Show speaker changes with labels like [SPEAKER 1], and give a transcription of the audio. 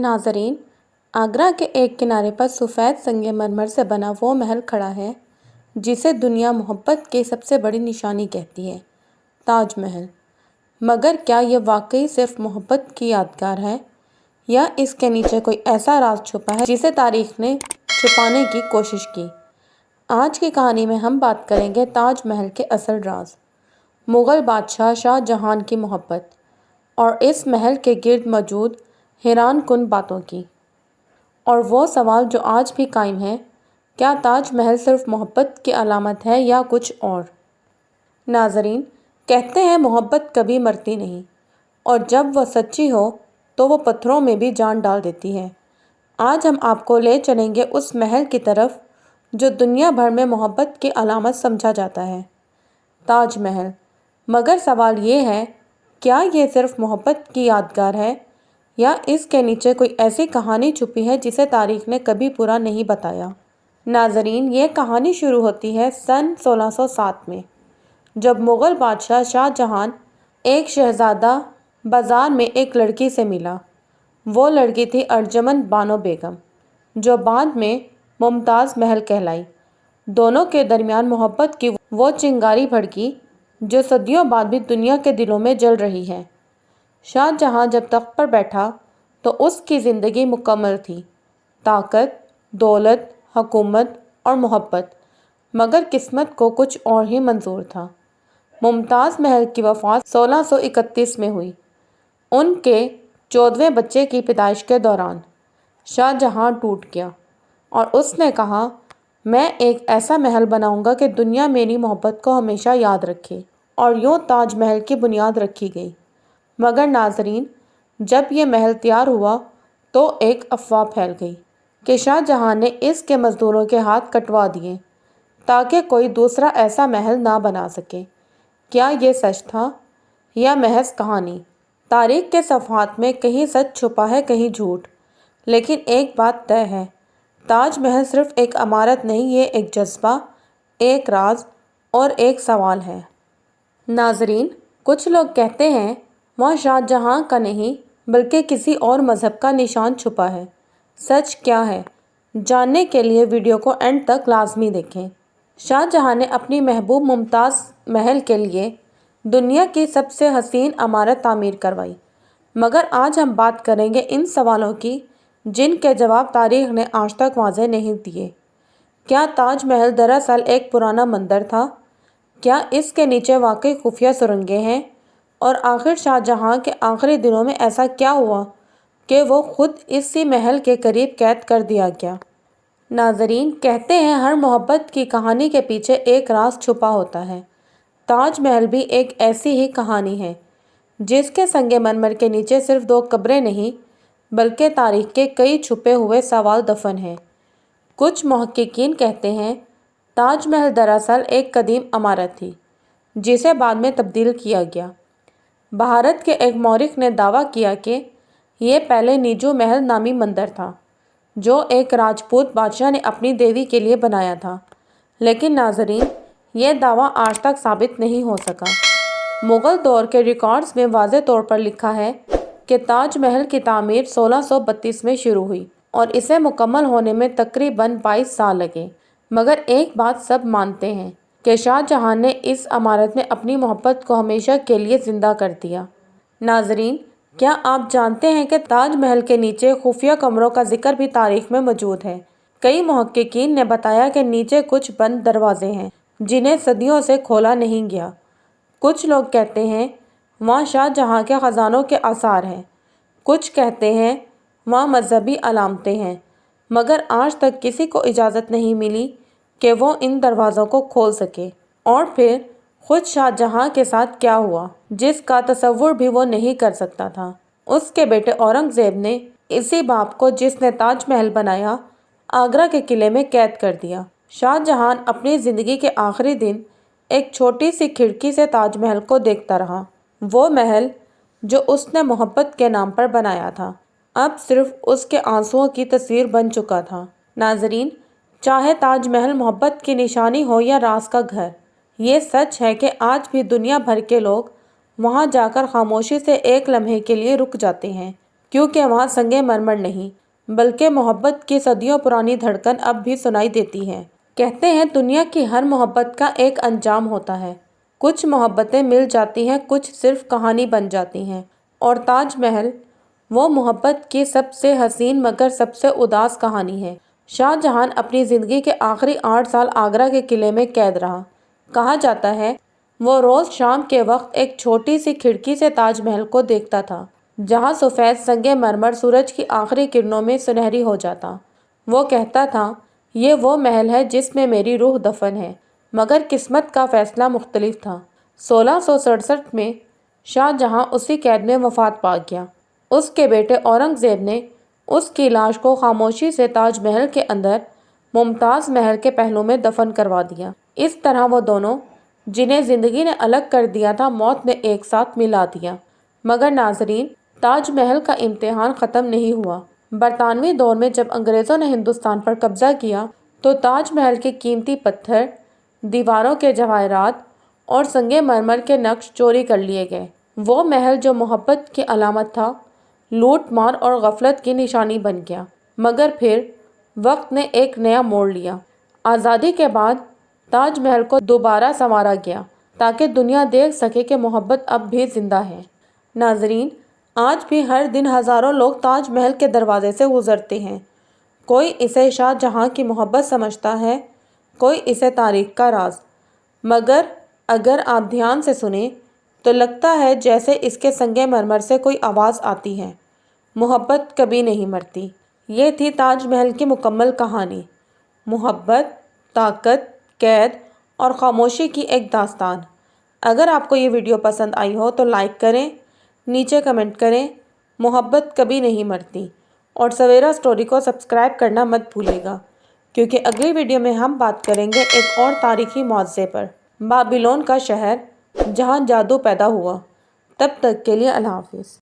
[SPEAKER 1] नाज़रीन, आगरा के एक किनारे पर सफ़ेद संगमरमर से बना वो महल खड़ा है जिसे दुनिया मोहब्बत की सबसे बड़ी निशानी कहती है, ताज महल। मगर क्या ये वाकई सिर्फ मोहब्बत की यादगार है या इसके नीचे कोई ऐसा राज छुपा है जिसे तारीख ने छुपाने की कोशिश की? आज की कहानी में हम बात करेंगे ताज महल के असल राज, मुग़ल बादशाह शाहजहां की मोहब्बत और इस महल के गिर्द मौजूद हैरानकुन बातों की। और वो सवाल जो आज भी कायम है, क्या ताज महल सिर्फ मोहब्बत की अलामत है या कुछ और? नाज़रीन, कहते हैं मोहब्बत कभी मरती नहीं और जब वह सच्ची हो तो वो पत्थरों में भी जान डाल देती है। आज हम आपको ले चलेंगे उस महल की तरफ जो दुनिया भर में मोहब्बत की अलामत समझा जाता है, ताज महल। मगर सवाल ये है, क्या ये सिर्फ मोहब्बत की यादगार है या इसके नीचे कोई ऐसी कहानी छुपी है जिसे तारीख ने कभी पूरा नहीं बताया? नाज़रीन, ये कहानी शुरू होती है सन 1607 में, जब मुग़ल बादशाह शाहजहां एक शहज़ादा बाज़ार में एक लड़की से मिला। वो लड़की थी अर्जमंद बानो बेगम, जो बाद में मुमताज़ महल कहलाई। दोनों के दरमियान मोहब्बत की वो चिंगारी भड़की जो सदियों बाद भी दुनिया के दिलों में जल रही है। शाहजहां जब तख्त पर बैठा तो उसकी ज़िंदगी मुकम्मल थी, ताकत, दौलत, हुकूमत और मोहब्बत। मगर किस्मत को कुछ और ही मंजूर था। मुमताज़ महल की वफ़ात 1631 में हुई। उनके 14वें बच्चे की पैदाइश के दौरान शाहजहां टूट गया और उसने कहा, मैं एक ऐसा महल बनाऊंगा कि दुनिया मेरी मोहब्बत को हमेशा याद रखे। और यूँ ताज महल की बुनियाद रखी गई। मगर नाज़रीन, जब यह महल तैयार हुआ तो एक अफवाह फैल गई कि शाहजहां ने इसके मज़दूरों के हाथ कटवा दिए ताकि कोई दूसरा ऐसा महल ना बना सके। क्या ये सच था या महज कहानी? तारीख के सफ़हात में कहीं सच छुपा है, कहीं झूठ। लेकिन एक बात तय है, ताज महल सिर्फ एक इमारत नहीं, ये एक जज्बा, एक राज और एक सवाल है। नाज़रीन, कुछ लोग कहते हैं वहाँ शाहजहां का नहीं बल्कि किसी और मज़हब का निशान छुपा है। सच क्या है, जानने के लिए वीडियो को एंड तक लाजमी देखें। शाहजहां ने अपनी महबूब मुमताज़ महल के लिए दुनिया की सबसे हसीन इमारत तामीर करवाई। मगर आज हम बात करेंगे इन सवालों की जिनके जवाब तारीख ने आज तक वाज़ेह नहीं दिए। क्या ताज महल दरअसल एक पुराना मंदिर था? क्या इसके नीचे वाकई खुफिया सुरंगें हैं? और आखिर शाहजहां के आखिरी दिनों में ऐसा क्या हुआ कि वो खुद इसी महल के करीब कैद कर दिया गया? नाज़रीन, कहते हैं हर मोहब्बत की कहानी के पीछे एक राज छुपा होता है। ताज महल भी एक ऐसी ही कहानी है जिसके संगमरमर के नीचे सिर्फ 2 कब्रें नहीं बल्कि तारीख के कई छुपे हुए सवाल दफन हैं। कुछ मुहक्किकीन कहते हैं ताज महल दरअसल एक कदीम इमारत थी जिसे बाद में तब्दील किया गया। भारत के एक मौरिख ने दावा किया कि ये पहले नीजू महल नामी मंदिर था जो एक राजपूत बादशाह ने अपनी देवी के लिए बनाया था। लेकिन नाज़रीन, ये दावा आज तक साबित नहीं हो सका। मुग़ल दौर के रिकॉर्ड्स में वाज़ेह तौर पर लिखा है कि ताज महल की तामीर 1632 में शुरू हुई और इसे मुकम्मल होने में तकरीबन 22 साल लगे। मगर एक बात सब मानते हैं कि शाहजहां ने इस इमारत में अपनी मोहब्बत को हमेशा के लिए ज़िंदा कर दिया। नाज़रीन, क्या आप जानते हैं कि ताज महल के नीचे खुफिया कमरों का जिक्र भी तारीख में मौजूद है? कई मुहक्किकीन ने बताया कि नीचे कुछ बंद दरवाजे हैं जिन्हें सदियों से खोला नहीं गया। कुछ लोग कहते हैं वहाँ शाहजहां के ख़जानों के आसार हैं। कुछ कहते हैं वहाँ मजहबी अलामतें हैं। मगर आज तक किसी को इजाज़त नहीं मिली कि वो इन दरवाज़ों को खोल सके। और फिर खुद शाहजहां के साथ क्या हुआ, जिसका तसव्वुर भी वो नहीं कर सकता था। उसके बेटे औरंगज़ेब ने इसी बाप को, जिसने ताज महल बनाया, आगरा के किले में कैद कर दिया। शाहजहां अपनी ज़िंदगी के आखिरी दिन एक छोटी सी खिड़की से ताज महल को देखता रहा। वो महल जो उसने मोहब्बत के नाम पर बनाया था, अब सिर्फ उसके आंसुओं की तस्वीर बन चुका था। नाज़रीन, चाहे ताज महल मोहब्बत की निशानी हो या राज का घर, ये सच है कि आज भी दुनिया भर के लोग वहाँ जाकर खामोशी से एक लम्हे के लिए रुक जाते हैं, کیونکہ وہاں سنگ مرمر نہیں بلکہ محبت کی صدیوں پرانی دھڑکن اب بھی سنائی دیتی ہے۔ کہتے ہیں دنیا کی ہر محبت کا ایک انجام ہوتا ہے، کچھ محبتیں مل جاتی ہیں، کچھ صرف کہانی بن جاتی ہیں، اور تاج محل وہ محبت کی سب سے حسین مگر سب سے اداس کہانی ہے۔ شاہ جہاں اپنی زندگی کے آخری 8 سال آگرہ کے قلعے میں قید رہا۔ کہا جاتا ہے وہ روز شام کے وقت ایک چھوٹی سی کھڑکی سے تاج محل کو دیکھتا تھا، جہاں سفید سنگ مرمر سورج کی آخری کرنوں میں سنہری ہو جاتا۔ وہ کہتا تھا یہ وہ محل ہے جس میں میری روح دفن ہے، مگر قسمت کا فیصلہ مختلف تھا۔ 1667 میں شاہ جہاں اسی قید میں وفات پا گیا۔ اس کے بیٹے اورنگ زیب نے اس کی لاش کو خاموشی سے تاج محل کے اندر ممتاز محل کے پہلو میں دفن کروا دیا۔ اس طرح وہ دونوں جنہیں زندگی نے الگ کر دیا تھا موت نے ایک ساتھ ملا دیا۔ مگر ناظرین، تاج محل کا امتحان ختم نہیں ہوا۔ برطانوی دور میں جب انگریزوں نے ہندوستان پر قبضہ کیا تو تاج محل کے قیمتی پتھر، دیواروں کے جواہرات اور سنگ مرمر کے نقش چوری کر لیے گئے۔ وہ محل جو محبت کی علامت تھا، لوٹ مار اور غفلت کی نشانی بن گیا۔ مگر پھر وقت نے ایک نیا موڑ لیا۔ آزادی کے بعد تاج محل کو دوبارہ سنوارا گیا تاکہ دنیا دیکھ سکے کہ محبت اب بھی زندہ ہے۔ ناظرین، آج بھی ہر دن ہزاروں لوگ تاج محل کے دروازے سے گزرتے ہیں۔ کوئی اسے شاہ جہاں کی محبت سمجھتا ہے، کوئی اسے تاریخ کا راز۔ مگر اگر آپ دھیان سے سنیں تو لگتا ہے جیسے اس کے سنگ مرمر سے کوئی آواز آتی ہے، محبت کبھی نہیں مرتی۔ یہ تھی تاج محل کی مکمل کہانی، محبت، طاقت، قید اور خاموشی کی ایک داستان۔ اگر آپ کو یہ ویڈیو پسند آئی ہو تو لائک کریں، نیچے کمنٹ کریں محبت کبھی نہیں مرتی، اور سویرا سٹوری کو سبسکرائب کرنا مت بھولے گا، کیونکہ اگلی ویڈیو میں ہم بات کریں گے ایک اور تاریخی معجزے پر، بابلون کا شہر جہاں جادو پیدا ہوا۔ تب تک کے لیے اللہ حافظ۔